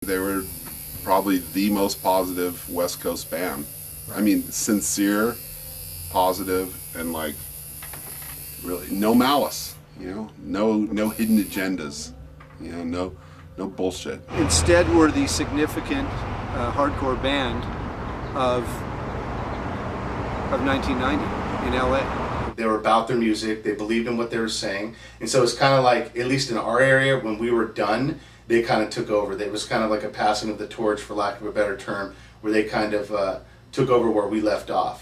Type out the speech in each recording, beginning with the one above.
They were probably the most positive West Coast band. I mean, sincere, positive, and like really no malice, no hidden agendas, no bullshit. Insted were the significant hardcore band of 1990 in LA. They were about their music, they believed in what they were saying, and so it's kind of like, at least in our area, when we were done, they kind of took over. It was kind of like a passing of the torch, for lack of a better term, where they kind of took over where we left off.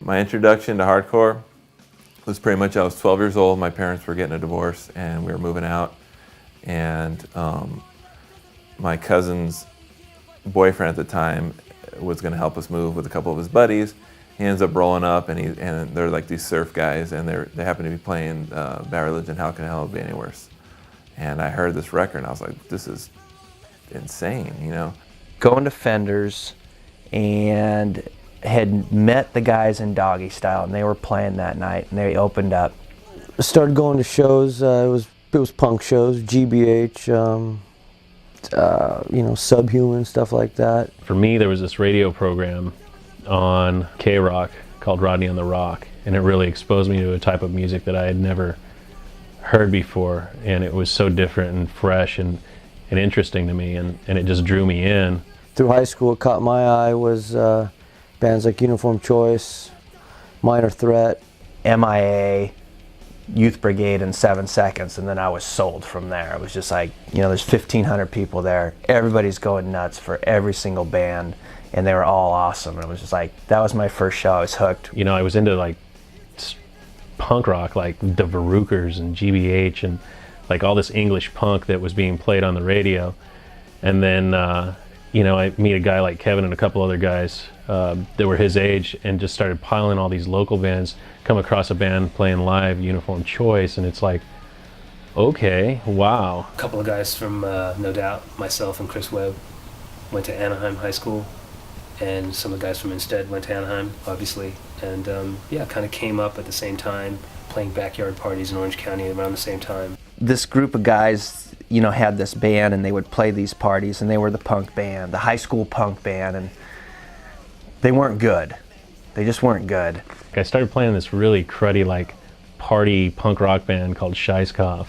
My introduction to hardcore was pretty much, I was 12 years old, my parents were getting a divorce and we were moving out, and my cousin's boyfriend at the time was going to help us move with a couple of his buddies. He ends up rolling up and they're like these surf guys, and they happen to be playing Bad Religion, How Can Hell Be Any Worse? And I heard this record and I was like, this is insane, Going to Fender's and had met the guys in Doggy Style, and they were playing that night, and they opened up. Started going to shows. It was punk shows, GBH, Subhuman, stuff like that. For me, there was this radio program on K-Rock called Rodney on the Rock, and it really exposed me to a type of music that I had never heard before, and it was so different and fresh and interesting to me, and it just drew me in. Through high school, what caught my eye was bands like Uniform Choice, Minor Threat, MIA, Youth Brigade in 7 seconds, and then I was sold from there. It was just like, there's 1,500 people there. Everybody's going nuts for every single band, and they were all awesome. And it was just like, that was my first show. I was hooked. I was into like punk rock, like the Verukers and GBH and like all this English punk that was being played on the radio. And then, I meet a guy like Kevin and a couple other guys that were his age, and just started piling all these local bands, come across a band playing live, Uniform Choice, and it's like, okay, wow. A couple of guys from No Doubt, myself and Chris Webb, went to Anaheim High School, and some of the guys from Insted went to Anaheim, obviously, and kind of came up at the same time, playing backyard parties in Orange County around the same time. This group of guys, had this band, and they would play these parties, and they were the punk band, the high school punk band, and they weren't good. They just weren't good. I started playing this really cruddy, like, party punk rock band called Scheisskopf,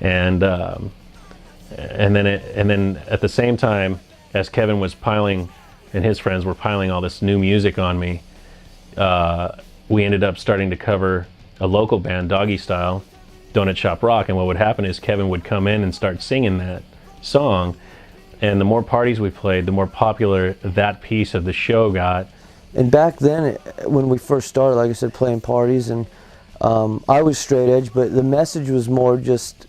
And then at the same time, as Kevin was piling, and his friends were piling all this new music on me, we ended up starting to cover a local band, Doggy Style, Donut Shop Rock. And what would happen is Kevin would come in and start singing that song. And the more parties we played, the more popular that piece of the show got. And back then, when we first started, like I said, playing parties, and I was straight edge, but the message was more just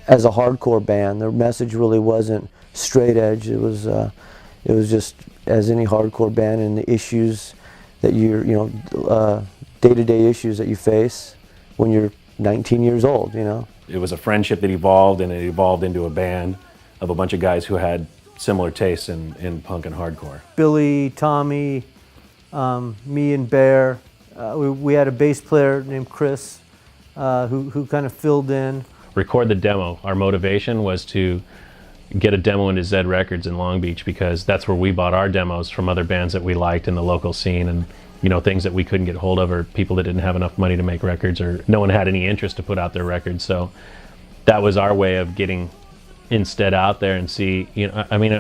as a hardcore band. The message really wasn't straight edge. It was just as any hardcore band, and the issues that day-to-day issues that you face when you're 19 years old, It was a friendship that evolved, and it evolved into a band of a bunch of guys who had similar tastes in punk and hardcore. Billy, Tommy, me and Bear. We had a bass player named Chris who kind of filled in. Record the demo. Our motivation was to get a demo into Zed Records in Long Beach, because that's where we bought our demos from other bands that we liked in the local scene, and things that we couldn't get hold of, or people that didn't have enough money to make records, or no one had any interest to put out their records. So that was our way of getting Insted out there and see, it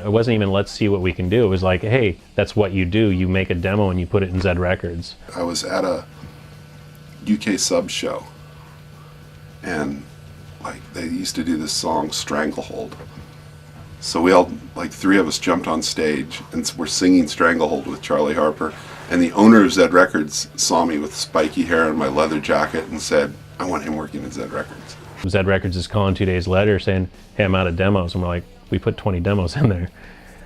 wasn't even let's see what we can do. It was like, hey, that's what you do. You make a demo and you put it in Zed Records. I was at a UK sub show, and they used to do this song Stranglehold. So we all, three of us jumped on stage and we're singing Stranglehold with Charlie Harper. And the owner of Zed Records saw me with spiky hair and my leather jacket and said, I want him working at Zed Records. Zed Records is calling 2 days later saying, hey, I'm out of demos. And we're like, we put 20 demos in there.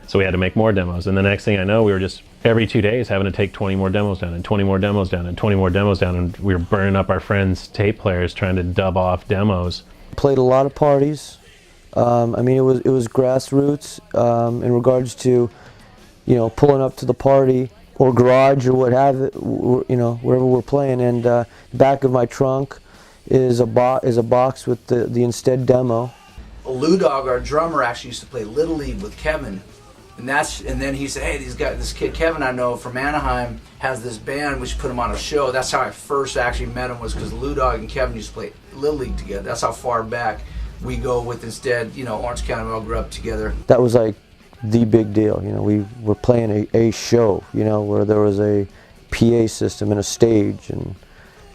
So we had to make more demos. And the next thing I know, we were just every 2 days having to take 20 more demos down and 20 more demos down and 20 more demos down. And we were burning up our friends' tape players trying to dub off demos. Played a lot of parties. It was grassroots in regards to, pulling up to the party or garage or what have it, wherever we're playing. And the back of my trunk is a box with the Insted demo. Lou Dog, our drummer, actually used to play Little League with Kevin, and then he said, "Hey, this kid Kevin I know from Anaheim has this band. We should put him on a show." That's how I first actually met him, was because Lou Dog and Kevin used to play Little League together. That's how far back we go with Insted. Orange County, we all grew up together. That was like the big deal. We were playing a show, where there was a PA system and a stage, and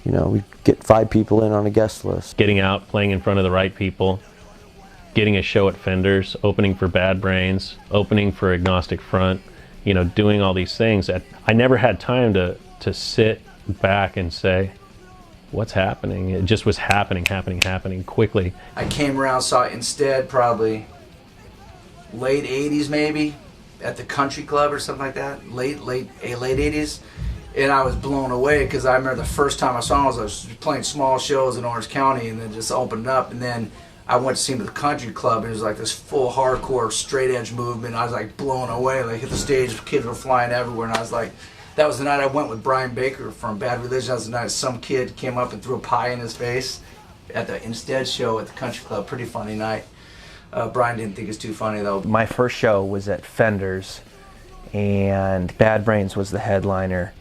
we'd get 5 people in on a guest list. Getting out, playing in front of the right people, getting a show at Fenders, opening for Bad Brains, opening for Agnostic Front, doing all these things. I never had time to sit back and say, what's happening? It just was happening quickly. I came around, saw Insted probably late 80s maybe, at the Country Club or something like that, late 80s. And I was blown away, because I remember the first time I saw him, I was playing small shows in Orange County, and then just opened up. And then I went to see him at the Country Club, and it was like this full hardcore straight edge movement. I was like blown away. Hit the stage, kids were flying everywhere, and I was like, that was the night I went with Brian Baker from Bad Religion. That was the night some kid came up and threw a pie in his face at the Insted show at the Country Club. Pretty funny night. Brian didn't think it was too funny though. My first show was at Fenders, and Bad Brains was the headliner.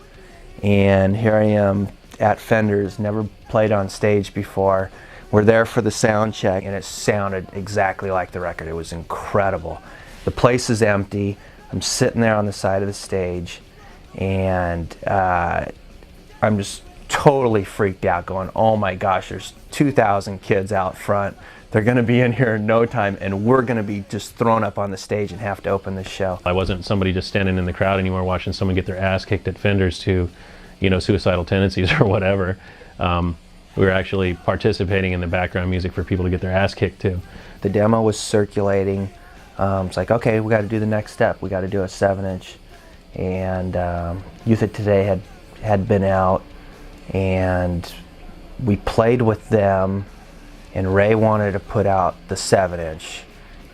And here I am at Fenders, never played on stage before. We're there for the sound check, and it sounded exactly like the record. It was incredible. The place is empty. I'm sitting there on the side of the stage, and I'm just totally freaked out, going, oh my gosh, there's 2,000 kids out front. They're going to be in here in no time, and we're going to be just thrown up on the stage and have to open the show. I wasn't somebody just standing in the crowd anymore watching someone get their ass kicked at Fenders to, suicidal tendencies or whatever. We were actually participating in the background music for people to get their ass kicked to. The demo was circulating. It's like, okay, we got to do the next step. We got to do a 7-inch. And Youth of Today had been out, and we played with them, and Ray wanted to put out the 7-inch.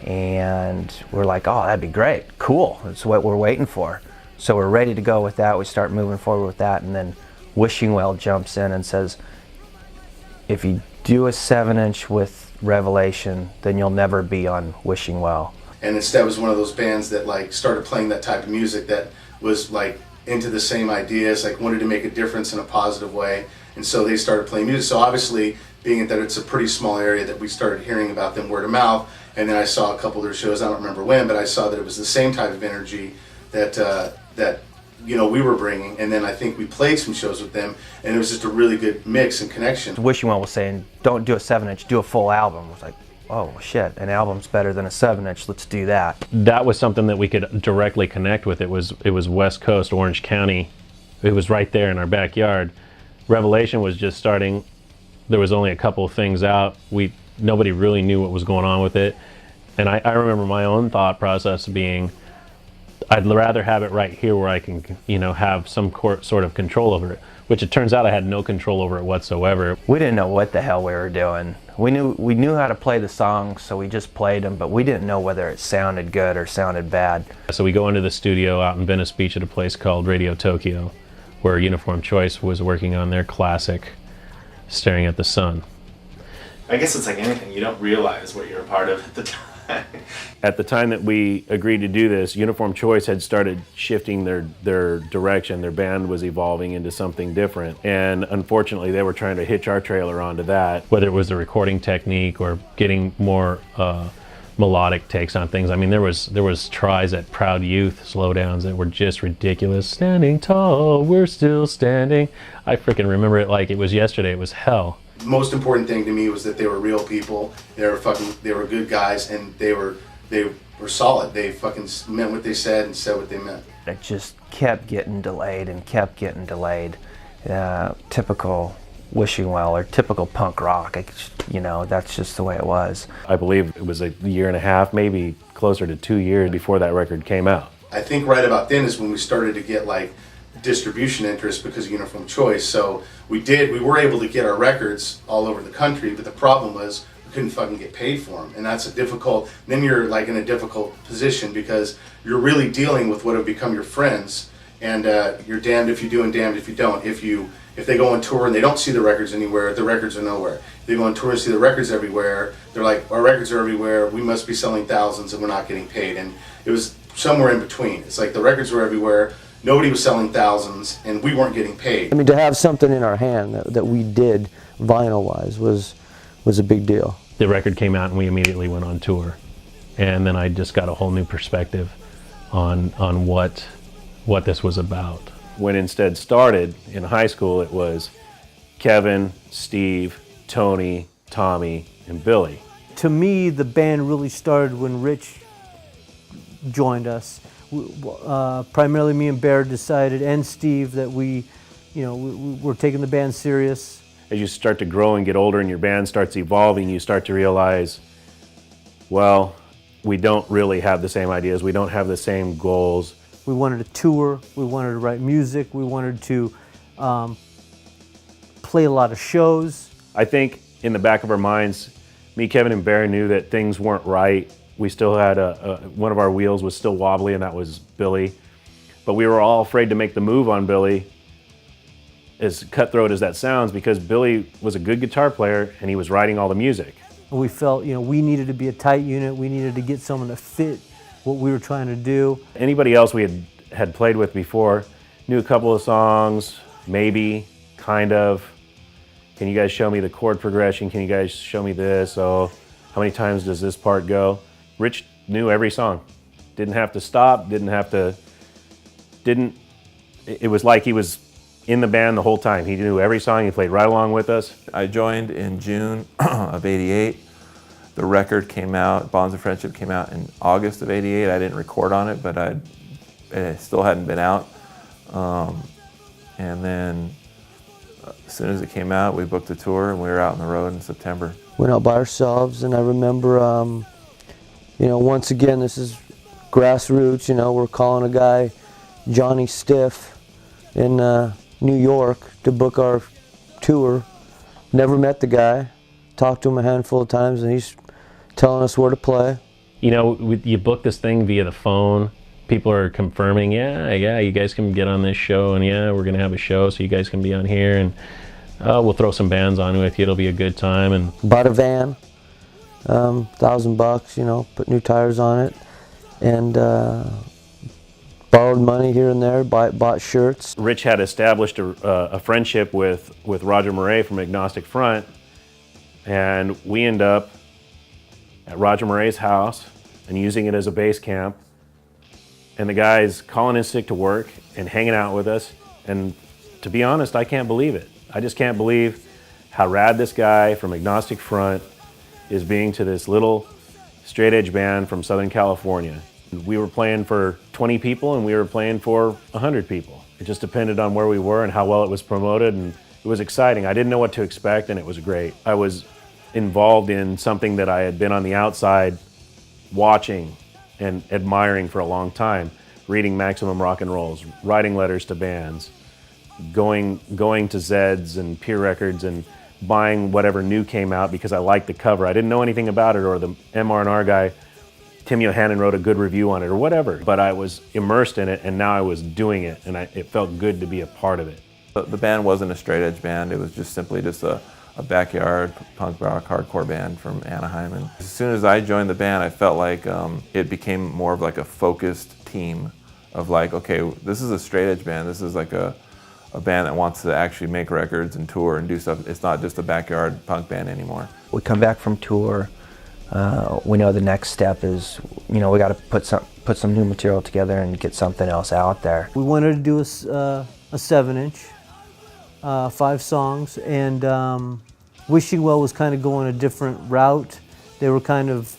And we're like, oh, that'd be great. Cool. That's what we're waiting for. So we're ready to go with that. We start moving forward with that, and then Wishing Well jumps in and says, if you do a 7-inch with Revelation, then you'll never be on Wishing Well. And Insted was one of those bands that started playing that type of music that was into the same ideas, wanted to make a difference in a positive way. And so they started playing music. So obviously being that it's a pretty small area, that we started hearing about them word of mouth. And then I saw a couple of their shows. I don't remember when, but I saw that it was the same type of energy that that we were bringing. And then I think we played some shows with them, and it was just a really good mix and connection. Wishing Well was saying, don't do a 7-inch, do a full album. I was like, oh shit, an album's better than a 7-inch, let's do that. That was something that we could directly connect with. It was West Coast, Orange County. It was right there in our backyard. Revelation was just starting. There was only a couple of things out. Nobody really knew what was going on with it. And I remember my own thought process being, I'd rather have it right here where I can, have some sort of control over it, which it turns out I had no control over it whatsoever. We didn't know what the hell we were doing. We knew how to play the songs, so we just played them, but we didn't know whether it sounded good or sounded bad. So we go into the studio out in Venice Beach at a place called Radio Tokyo, where Uniform Choice was working on their classic, Staring at the Sun. I guess it's like anything, you don't realize what you're a part of at the time. At the time that we agreed to do this, Uniform Choice had started shifting their direction. Their band was evolving into something different. And unfortunately, they were trying to hitch our trailer onto that. Whether it was the recording technique or getting more melodic takes on things. I mean, there was tries at Proud Youth slowdowns that were just ridiculous. Standing tall, we're still standing. I freaking remember it like it was yesterday. It was hell. The most important thing to me was that they were real people. They were good guys, and they were solid. They fucking meant what they said and said what they meant. It just kept getting delayed and kept getting delayed. Typical Wishing Well or typical punk rock. That's just the way it was. I believe it was a year and a half, maybe closer to 2 years before that record came out. I think right about then is when we started to get like distribution interest because of Uniform Choice. So we were able to get our records all over the country, but the problem was we couldn't fucking get paid for them. And that's then you're like in a difficult position because you're really dealing with what have become your friends, and you're damned if you do and damned if you don't. If they go on tour and they don't see the records anywhere, the records are nowhere. If they go on tour and see the records everywhere, they're like, our records are everywhere, we must be selling thousands and we're not getting paid. And it was somewhere in between. It's like the records were everywhere, nobody was selling thousands, and we weren't getting paid. I mean, to have something in our hand that we did vinyl-wise was a big deal. The record came out and we immediately went on tour. And then I just got a whole new perspective on what this was about. When Insted started in high school, it was Kevin, Steve, Tony, Tommy, and Billy. To me, the band really started when Rich joined us. Primarily me and Bear decided, and Steve, that we were taking the band serious. As you start to grow and get older and your band starts evolving, you start to realize, well, we don't really have the same ideas, we don't have the same goals. We wanted to tour, we wanted to write music, we wanted to play a lot of shows. I think in the back of our minds, me, Kevin, and Barry knew that things weren't right. We still had one of our wheels was still wobbly, and that was Billy. But we were all afraid to make the move on Billy, as cutthroat as that sounds, because Billy was a good guitar player and he was writing all the music. We felt, we needed to be a tight unit. We needed to get someone to fit what we were trying to do. Anybody else we had played with before knew a couple of songs, maybe, kind of. Can you guys show me the chord progression? Can you guys show me this? Oh, how many times does this part go? Rich knew every song. Didn't have to stop, it was like he was in the band the whole time. He knew every song, he played right along with us. I joined in June of '88. The record came out, Bonds of Friendship came out in August of '88. I didn't record on it, but it still hadn't been out. And then as soon as it came out, we booked a tour and we were out on the road in September. Went out by ourselves, and I remember, once again, this is grassroots. We're calling a guy, Johnny Stiff, in New York to book our tour. Never met the guy, talked to him a handful of times, and he's telling us where to play. You book this thing via the phone. People are confirming, yeah, you guys can get on this show, and yeah, we're gonna have a show, so you guys can be on here, and we'll throw some bands on with you. It'll be a good time. And bought a van, $1,000, put new tires on it, and borrowed money here and there, bought shirts. Rich had established a friendship with Roger Murray from Agnostic Front, And we end up at Roger Murray's house and using it as a base camp. And the guy's calling in sick to work and hanging out with us. And to be honest, I can't believe it. I just can't believe how rad this guy from Agnostic Front is being to this little straight edge band from Southern California. We were playing for 20 people and we were playing for 100 people. It just depended on where we were and how well it was promoted, and it was exciting. I didn't know what to expect and it was great. I was involved in something that I had been on the outside watching and admiring for a long time, reading Maximum Rock and Rolls, writing letters to bands, going to Zeds and Peer Records and buying whatever new came out because I liked the cover. I didn't know anything about it, or the MR&R guy, Tim Yohannan, wrote a good review on it or whatever, but I was immersed in it and now I was doing it, and it felt good to be a part of it. The band wasn't a straight edge band. It was just simply just a backyard punk rock hardcore band from Anaheim. And as soon as I joined the band, I felt like it became more of like a focused team of like, okay, this is a straight edge band. This is like a band that wants to actually make records and tour and do stuff. It's not just a backyard punk band anymore. We come back from tour. We know the next step is, we got to put some new material together and get something else out there. We wanted to do a 7-inch, 5 songs, and Wishing Well was kind of going a different route. They were kind of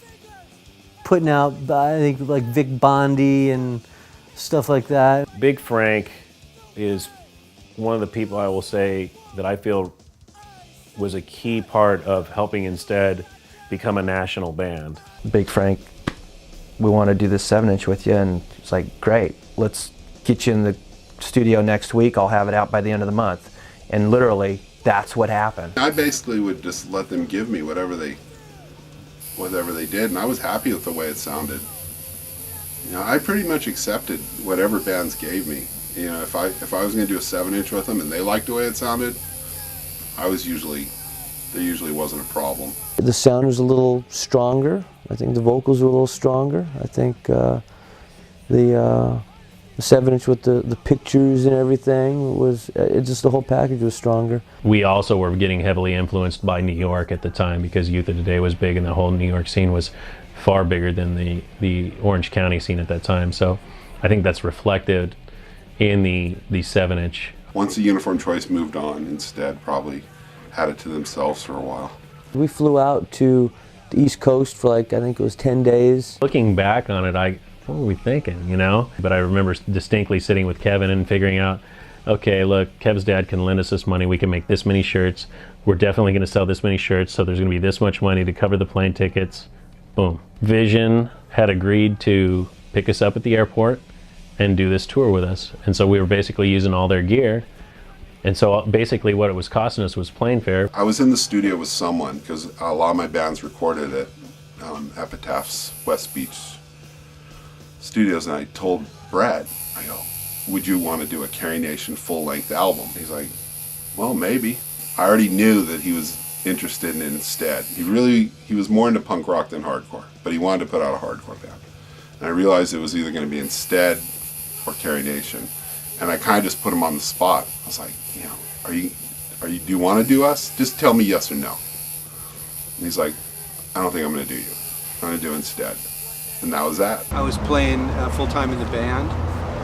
putting out, I think, like Vic Bondi and stuff like that. Big Frank is one of the people I will say that I feel was a key part of helping Insted become a national band. Big Frank, we want to do this 7-inch with you, and it's like, great, let's get you in the studio next week. I'll have it out by the end of the month. And literally, that's what happened. I basically would just let them give me whatever they did, and I was happy with the way it sounded. I pretty much accepted whatever bands gave me. If I was going to do a 7-inch with them and they liked the way it sounded, there usually wasn't a problem. The sound was a little stronger. I think the vocals were a little stronger. I think the 7-inch with the pictures and everything just the whole package was stronger. We also were getting heavily influenced by New York at the time, because Youth of Today was big and the whole New York scene was far bigger than the Orange County scene at that time. So I think that's reflected in the 7-inch. Once the Uniform Choice moved on, Insted probably had it to themselves for a while. We flew out to the East Coast for I think it was 10 days. Looking back on it, what were we thinking, But I remember distinctly sitting with Kevin and figuring out, okay, look, Kev's dad can lend us this money. We can make this many shirts. We're definitely going to sell this many shirts, so there's going to be this much money to cover the plane tickets. Boom. Vision had agreed to pick us up at the airport and do this tour with us. And so we were basically using all their gear. And so basically what it was costing us was plane fare. I was in the studio with someone, because a lot of my bands recorded at Epitaph's West Beach studios, and I told Brad, I go, would you want to do a Carrie Nation full-length album? He's like, well, maybe. I already knew that he was interested in Insted. He was more into punk rock than hardcore, but he wanted to put out a hardcore band. And I realized it was either going to be Insted or Carrie Nation. And I kind of just put him on the spot. I was like, do you want to do us? Just tell me yes or no. And he's like, I don't think I'm going to do you. I'm going to do Insted. And that was that. I was playing full-time in the band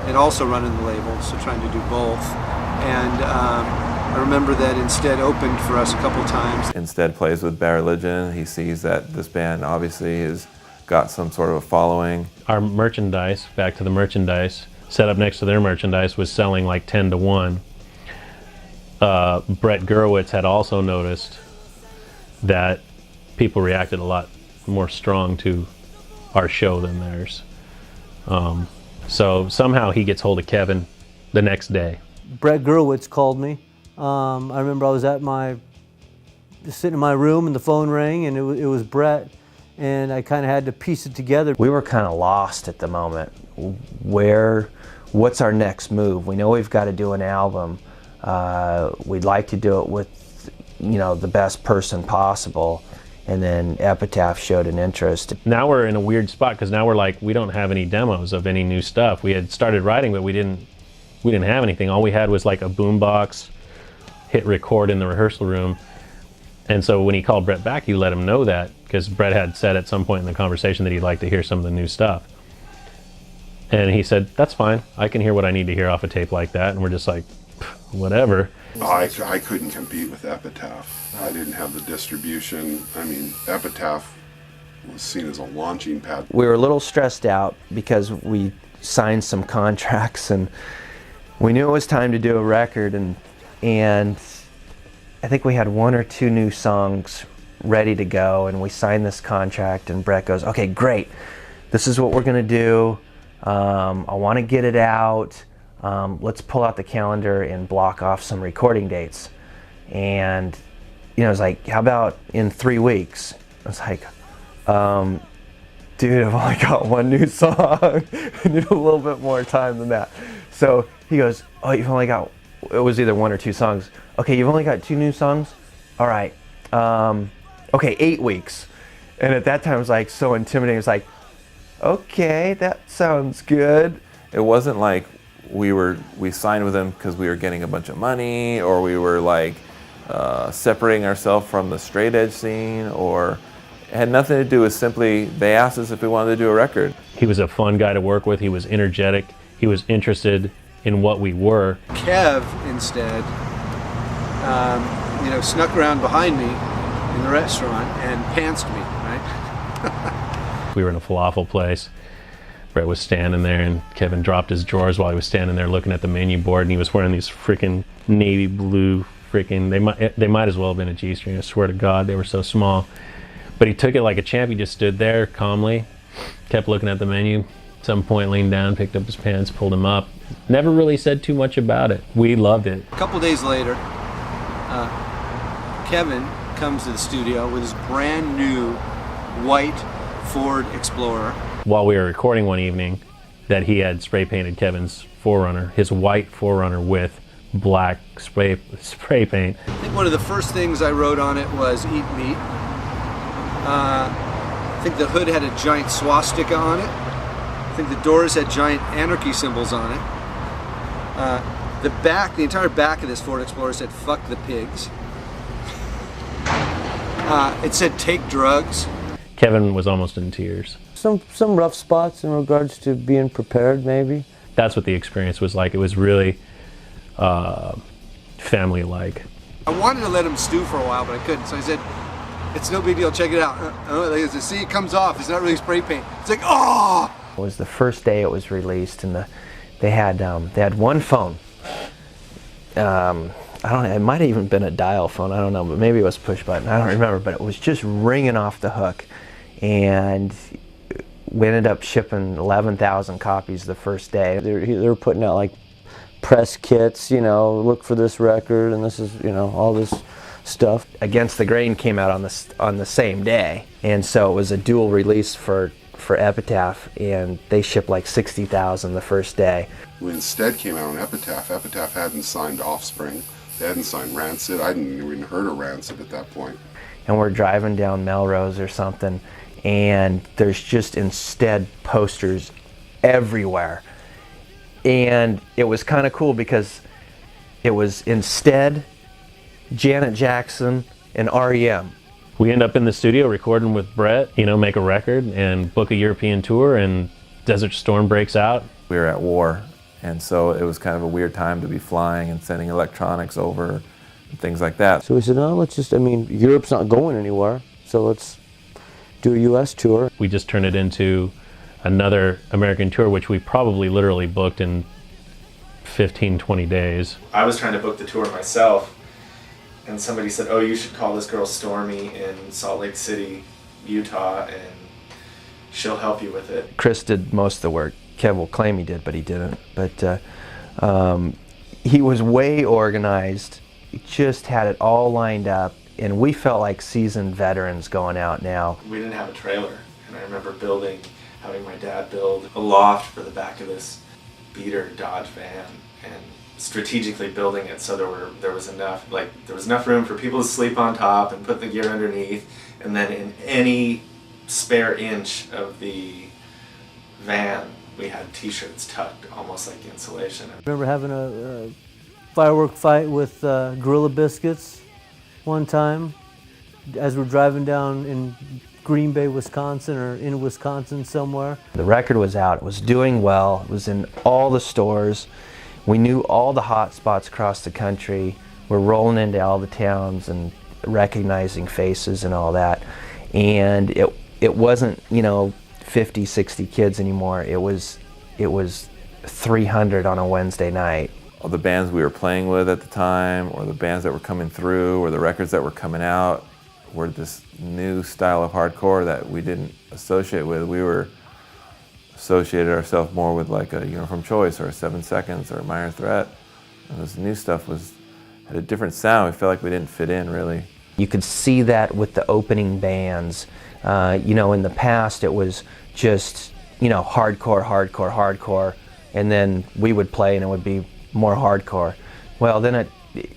and also running the label, so trying to do both. And I remember that Insted opened for us a couple times. Insted plays with Bad Religion. He sees that this band obviously has got some sort of a following. Our merchandise, back to the merchandise, set up next to their merchandise was selling like 10 to 1. Brett Gurewitz had also noticed that people reacted a lot more strong to our show than theirs. So somehow he gets hold of Kevin the next day. Brett Gurewitz called me. I remember I was just sitting in my room and the phone rang, and it was Brett, and I kind of had to piece it together. We were kind of lost at the moment. What's our next move? We know we've got to do an album. We'd like to do it with, the best person possible. And then Epitaph showed an interest. Now we're in a weird spot, because now we're like, we don't have any demos of any new stuff. We had started writing, but we didn't have anything. All we had was like a boombox, hit record in the rehearsal room, And so when he called Brett back, he let him know that, because Brett had said at some point in the conversation that he'd like to hear some of the new stuff. And he said, that's fine. I can hear what I need to hear off a tape like that. And we're just like, whatever. I couldn't compete with Epitaph. I didn't have the distribution. I mean, Epitaph was seen as a launching pad. We were a little stressed out because we signed some contracts and we knew it was time to do a record, and I think we had 1 or 2 new songs ready to go, and we signed this contract, and Brett goes, okay, great, this is what we're gonna do. I want to get it out. Let's pull out the calendar and block off some recording dates. And it's like, how about in 3 weeks? I was like, dude, I've only got 1 new song. I need a little bit more time than that. So he goes, oh, you've only got, it was either 1 or 2 songs. Okay, you've only got 2 new songs? All right. Okay, 8 weeks. And at that time it was like so intimidating. It was like, okay, that sounds good. It wasn't like we signed with them because we were getting a bunch of money, or we were like separating ourselves from the straight edge scene, or it had nothing to do with simply they asked us if we wanted to do a record. He was a fun guy to work with. He was energetic. He was interested in what we were. Kev, instead, snuck around behind me in the restaurant and pantsed me, right? We were in a falafel place. Brett was standing there, and Kevin dropped his drawers while he was standing there looking at the menu board, and he was wearing these freaking navy blue they might as well have been a G-string, I swear to God, they were so small. But he took it like a champ. He just stood there calmly, kept looking at the menu. At some point leaned down, picked up his pants, pulled them up. Never really said too much about it. We loved it. A couple days later, Kevin comes to the studio with his brand new white Ford Explorer. While we were recording one evening, that he had spray painted Kevin's 4Runner, his white 4Runner with black spray paint. I think one of the first things I wrote on it was "Eat Meat." I think the hood had a giant swastika on it. I think the doors had giant anarchy symbols on it. The entire back of this Ford Explorer said "Fuck the pigs." It said "Take drugs." Kevin was almost in tears. Some rough spots in regards to being prepared, maybe. That's what the experience was like. It was really family-like. I wanted to let him stew for a while, but I couldn't. So I said, "It's no big deal. Check it out." See, it comes off. It's not really spray paint. It's like, oh! It was the first day it was released, and they had one phone. I don't know, it might have even been a dial phone, I don't know, but maybe it was push button, I don't remember, but it was just ringing off the hook. And we ended up shipping 11,000 copies the first day. They were putting out like press kits, look for this record, and this is, all this stuff. Against the Grain came out on the same day, and so it was a dual release for Epitaph, and they shipped like 60,000 the first day. When Insted came out on Epitaph hadn't signed Offspring. They hadn't signed Rancid. I hadn't even heard of Rancid at that point. And we're driving down Melrose or something, and there's just Insted posters everywhere. And it was kind of cool because it was Insted, Janet Jackson, and REM. We end up in the studio recording with Brett, make a record and book a European tour, and Desert Storm breaks out. We were at war, and so it was kind of a weird time to be flying and sending electronics over and things like that. So we said, no, Europe's not going anywhere, so let's do a US tour. We just turned it into another American tour, which we probably literally booked in 15, 20 days. I was trying to book the tour myself, and somebody said, oh, you should call this girl Stormy in Salt Lake City, Utah, and she'll help you with it. Chris did most of the work. Kev will claim he did, but he didn't. But he was way organized. He just had it all lined up, and we felt like seasoned veterans going out now. We didn't have a trailer, and I remember having my dad build a loft for the back of this beater Dodge van, and strategically building it so there was enough room for people to sleep on top and put the gear underneath, and then in any spare inch of the van we had t-shirts tucked almost like insulation. I remember having a firework fight with Gorilla Biscuits one time. as we're driving down in Green Bay, Wisconsin, or in Wisconsin somewhere. The record was out. It was doing well. It was in all the stores. We knew all the hot spots across the country. We're rolling into all the towns and recognizing faces and all that. And it wasn't, 50, 60 kids anymore. It was 300 on a Wednesday night. All the bands we were playing with at the time, or the bands that were coming through, or the records that were coming out, were this new style of hardcore that we didn't associate with. We were associated ourselves more with like a Uniform Choice or a 7 Seconds or a Minor Threat. And this new stuff had a different sound. We felt like we didn't fit in, really. You could see that with the opening bands. In the past it was just, hardcore, and then we would play and it would be more hardcore. Well, then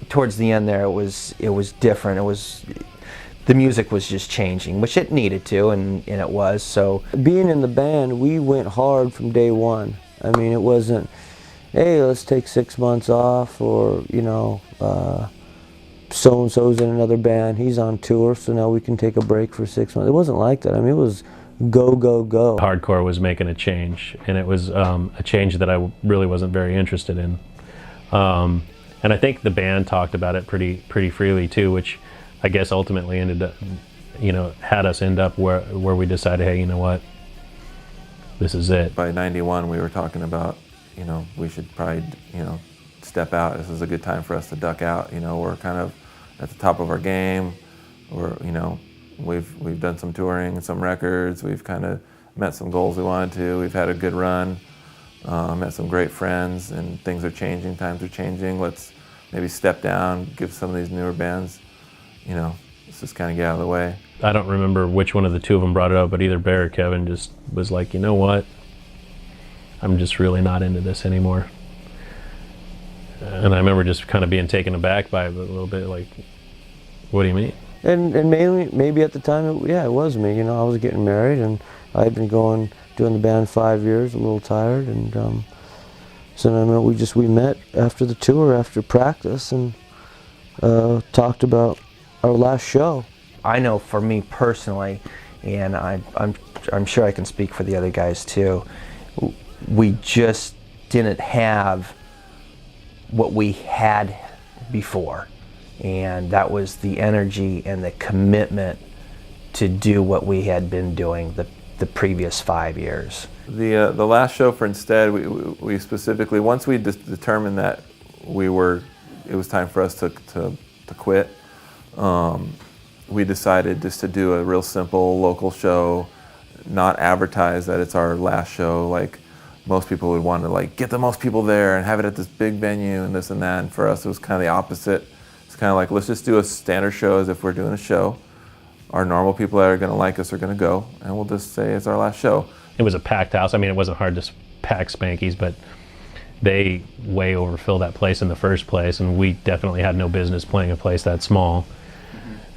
towards the end there, it was different. The music was just changing, which it needed to, and it was. So being in the band, we went hard from day one. I mean, it wasn't, hey, let's take 6 months off, or so-and-so's in another band, he's on tour, so now we can take a break for 6 months. It wasn't like that. I mean, it was go, go, go. Hardcore was making a change, and it was a change that I really wasn't very interested in. And I think the band talked about it pretty freely too, which I guess ultimately ended up, had us end up where we decided, hey, you know what, this is it. By '91, we were talking about, we should probably, step out. This is a good time for us to duck out. We're kind of at the top of our game. We've done some touring and some records. We've kind of met some goals we wanted to. We've had a good run. Met some great friends, and things are changing. Times are changing. Let's maybe step down, give some of these newer bands, let's just kind of get out of the way. I don't remember which one of the two of them brought it up, but either Bear or Kevin just was like, you know what? I'm just really not into this anymore. And I remember just kind of being taken aback by it a little bit, like, what do you mean? And mainly, maybe at the time, it was me. I was getting married, and I had been doing the band 5 years, a little tired, and so then we met after the tour, after practice, and talked about our last show. I know for me personally, and I'm sure I can speak for the other guys too, we just didn't have what we had before, and that was the energy and the commitment to do what we had been doing the previous 5 years. The last show for Insted, we specifically, once we determined that it was time for us to quit, we decided just to do a real simple local show, not advertise that it's our last show like most people would want to, get the most people there and have it at this big venue and this and that. And for us, it was kind of the opposite. It's kind of like, let's just do a standard show as if we're doing a show. Our normal people that are going to like us are going to go, and we'll just say it's our last show. It was a packed house. I mean, it wasn't hard to pack Spanky's, but they way overfilled that place in the first place, and we definitely had no business playing a place that small.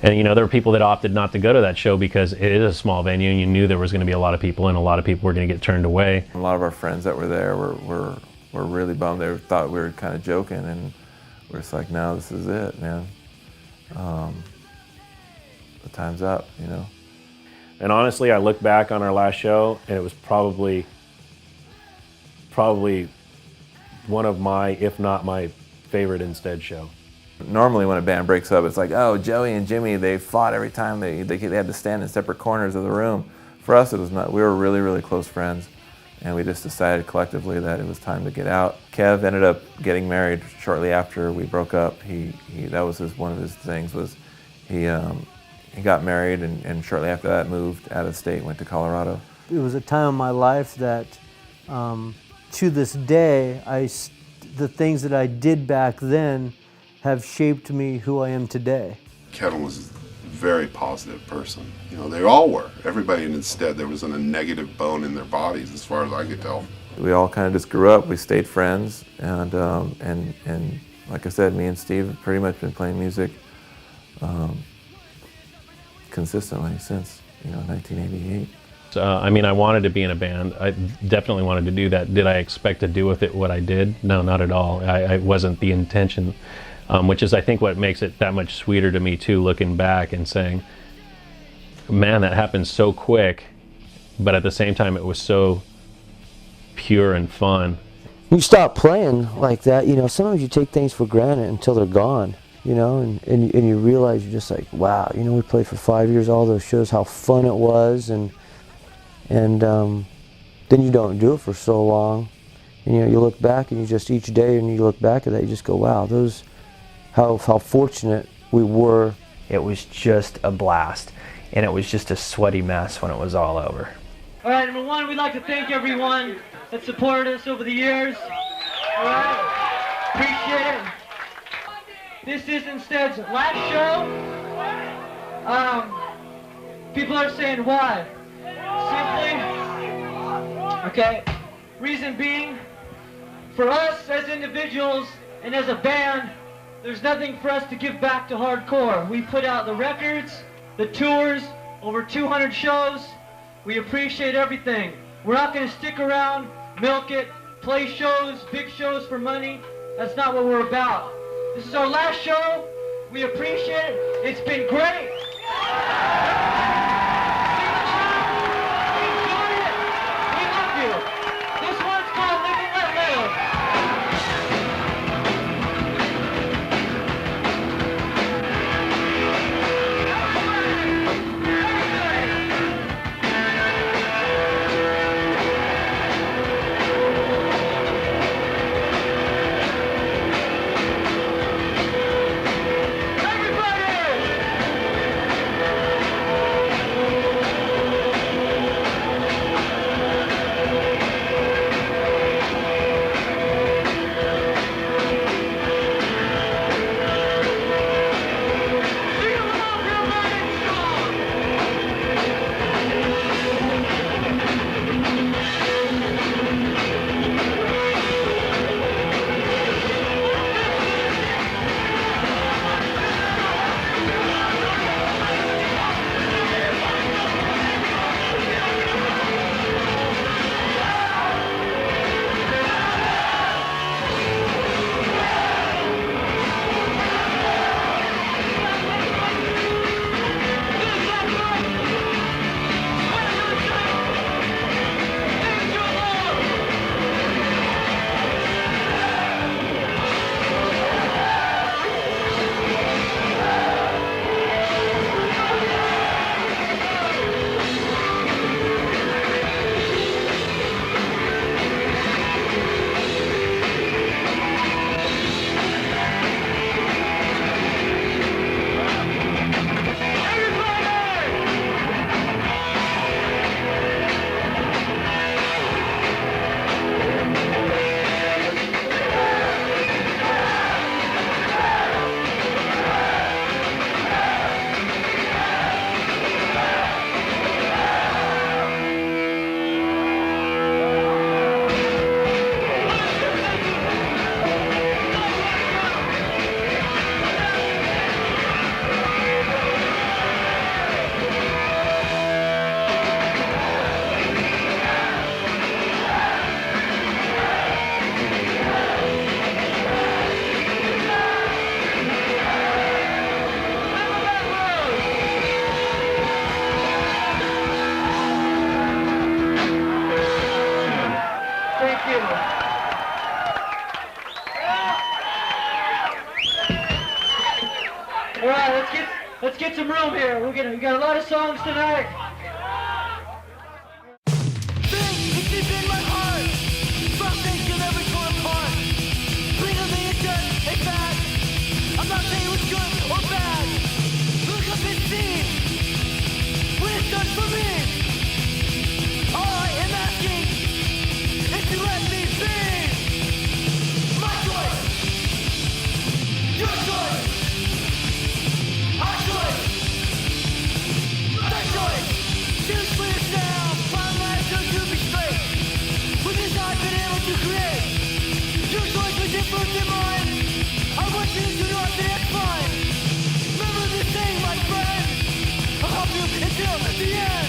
And there were people that opted not to go to that show because it is a small venue, and you knew there was going to be a lot of people, and a lot of people were going to get turned away. A lot of our friends that were there were really bummed. They thought we were kind of joking, and we're just like, no, this is it, man. The time's up, And honestly, I look back on our last show, and it was probably one of my, if not my favorite Insted show. Normally when a band breaks up, it's like, oh, Joey and Jimmy, they fought every time. They had to stand in separate corners of the room. For us, it was not. We were really, really close friends, and we just decided collectively that it was time to get out. Kev ended up getting married shortly after we broke up. That was one of his things, was he got married, and shortly after that moved out of state, went to Colorado. It was a time in my life that, to this day, the things that I did back then have shaped me who I am today. Kevin was a very positive person. They all were. Everybody in Insted, there wasn't a negative bone in their bodies, as far as I could tell. We all kind of just grew up. We stayed friends, and like I said, me and Steve have pretty much been playing music consistently since 1988. I wanted to be in a band. I definitely wanted to do that. Did I expect to do with it what I did? No, not at all. I wasn't the intention, which is, I think, what makes it that much sweeter to me too, looking back and saying, man, that happened so quick, but at the same time it was so pure and fun. You stop playing like that, you know, sometimes you take things for granted until they're gone, you know, and you realize you're just like, wow, you know, we played for 5 years, all those shows, how fun it was, and then you don't do it for so long, and, you know, you look back and you just, each day, and you look back at that, you just go, wow, those, how fortunate we were. It was just a blast, and it was just a sweaty mess when it was all over. All right, number one, we'd like to thank everyone that supported us over the years. All right, appreciate it. This is Insted's last show. People are saying why. Simply, okay, reason being, for us as individuals and as a band, there's nothing for us to give back to hardcore. We put out the records, the tours, over 200 shows. We appreciate everything. We're not going to stick around, milk it, play shows, big shows for money. That's not what we're about. This is our last show. We appreciate it. It's been great. Enjoy it. We love you. This one's called Live and Let Live. All right, let's get some room here. We got a lot of songs tonight. It's deep in my heart. Some things can never fall apart. Bring on the interest, it's bad. I'm not saying it was good or bad. Look up and see what it's done for me. All I am asking is to let me be. My choice. Your choice. Our choice. Their choice. Choose for yourself. My life shows you be straight. With this I've been able to create. Your choice was different than mine. I want you to know that it's fine. Remember this thing, my friend. I'll help you until the end.